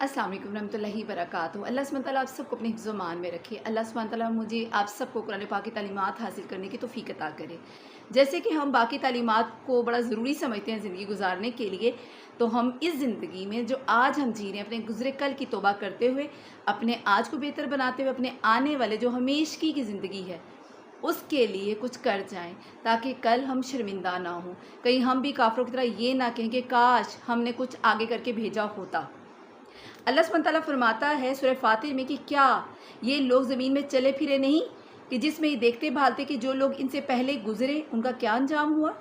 अस्सलाम वालेकुम रहमतुल्लाहि वबरकातुहू। अल्लाह सुब्हानहू तआला आप सबको अपने हिफ्ज़ मान में रखे। अल्लाह सुब्हानहू तआला मुझे आप सबको कुरान पाक की तालीमात हासिल करने की तौफ़ीक अता करे। जैसे कि हम बाकी तालीमात को बड़ा ज़रूरी समझते हैं ज़िंदगी गुजारने के लिए, तो हम इस ज़िंदगी में जो आज हम जी रहे हैं, अपने गुज़रे कल की तौबा करते हुए, अपने आज को बेहतर बनाते हुए, अपने आने वाले जो हमेशगी की ज़िंदगी है उसके लिए कुछ कर जाएं, ताकि कल हम शर्मिंदा ना हों। कहीं हम भी काफ़िरों की तरह ये ना कहें कि काश हमने कुछ आगे करके भेजा होता। अल्लाह सुब्हानहू तआला फरमाता है सूरह फातिर में कि क्या ये लोग ज़मीन में चले फिरे नहीं, कि जिसमें ये देखते भालते कि जो लोग इनसे पहले गुजरे उनका क्या अंजाम हुआ।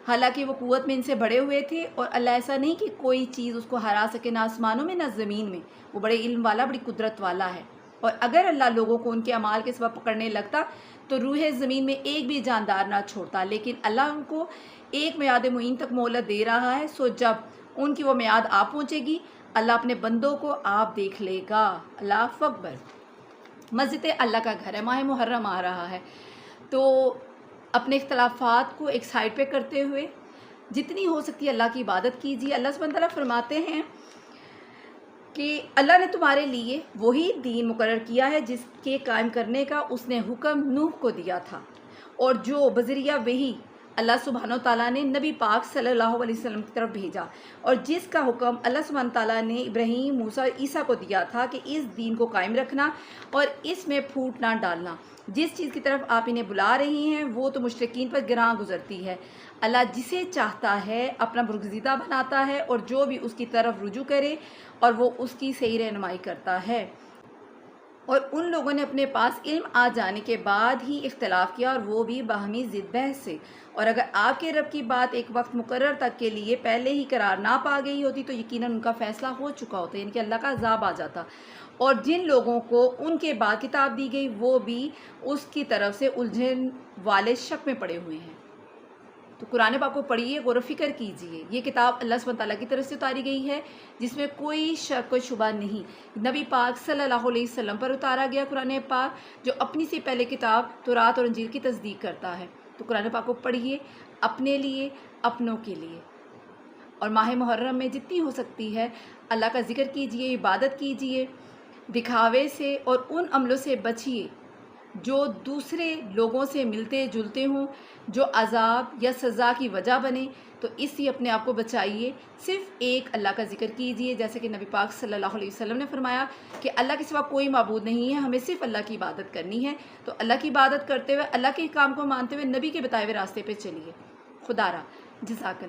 हालांकि वो क़ुव्वत में इनसे बड़े हुए थे, और अल्लाह ऐसा नहीं कि कोई चीज़ उसको हरा सके, ना आसमानों में ना ज़मीन में। वो बड़े इल्म वाला, बड़ी कुदरत वाला है। और अगर अल्लाह लोगों को उनके अमाल के सिवा पकड़ने लगता तो रूह ज़मीन में एक भी जानदार ना छोड़ता, लेकिन अल्लाह उनको एक मियाद मुईन तक मोहलत दे रहा है। सो जब उनकी वो मियाद आ पहुँचेगी, अल्लाह अपने बंदों को आप देख लेगा। अल्लाह अकबर। मस्जिद अल्लाह का घर है, माह मुहर्रम आ रहा है, तो अपने इख्तलाफात को एक साइड पे करते हुए जितनी हो सकती है अल्लाह की इबादत कीजिए। अल्लाह सुब्हानहू तआला फरमाते हैं कि अल्लाह ने तुम्हारे लिए वही दीन मुकर्रर किया है जिसके कायम करने का उसने हुक्म नूह को दिया था, और जो बज़रिया वही अल्लाह सुब्हानहू तआला ने नबी पाक सल्लल्लाहु अलैहि वसल्लम की तरफ भेजा, और जिसका हुक्म अल्लाह सुब्हानहू तआला ने इब्राहीम, मूसा, ईसा को दिया था कि इस दीन को कायम रखना और इसमें फूट ना डालना। जिस चीज़ की तरफ आप इन्हें बुला रही हैं वो तो मुशरिकीन पर गिरां गुजरती है। अल्लाह जिसे चाहता है अपना बरगुज़ीदा बनाता है, और जो भी उसकी तरफ रुजू करे और वो उसकी सही रहनुमाई करता है। और उन लोगों ने अपने पास इल्म आ जाने के बाद ही इख्तलाफ किया, और वो भी बाहमी ज़िद बहस से। और अगर आपके रब की बात एक वक्त मुकर्रर तक के लिए पहले ही करार ना पा गई होती तो यकीनन उनका फ़ैसला हो चुका होता, यानी कि अल्लाह का अज़ाब आ जाता। और जिन लोगों को उनके बाद किताब दी गई वो भी उसकी तरफ से उलझन वाले शक में पड़े हुए हैं। तो कुरान पाक को पढ़िए, गौर फ़िक्र कीजिए। ये किताब अल्लाह सुब्हानहू तआला की तरफ से उतारी गई है, जिसमें कोई शक कोई शुबा नहीं। नबी पाक सल्लल्लाहु अलैहि वसल्लम पर उतारा गया कुरान पाक, जो अपनी से पहले किताब तौरात और इंजील की तस्दीक करता है। तो कुरान पाक को पढ़िए, अपने लिए, अपनों के लिए। और माह मुहर्रम में जितनी हो सकती है अल्लाह का ज़िक्र कीजिए, इबादत कीजिए, दिखावे से और उन अमलों से बचिए जो दूसरे लोगों से मिलते जुलते हों, जो अज़ाब या सज़ा की वजह बने। तो इससे अपने आप को बचाइए। सिर्फ़ एक अल्लाह का ज़िक्र कीजिए, जैसे कि नबी पाक सल्लल्लाहु अलैहि वसल्लम ने फरमाया कि अल्लाह के सिवा कोई माबूद नहीं है, हमें सिर्फ़ अल्लाह की इबादत करनी है। तो अल्लाह की इबादत करते हुए, अल्लाह के काम को मानते हुए नबी के बताए हुए रास्ते पे चलिए। खुदारा जज़ाकल्लाह।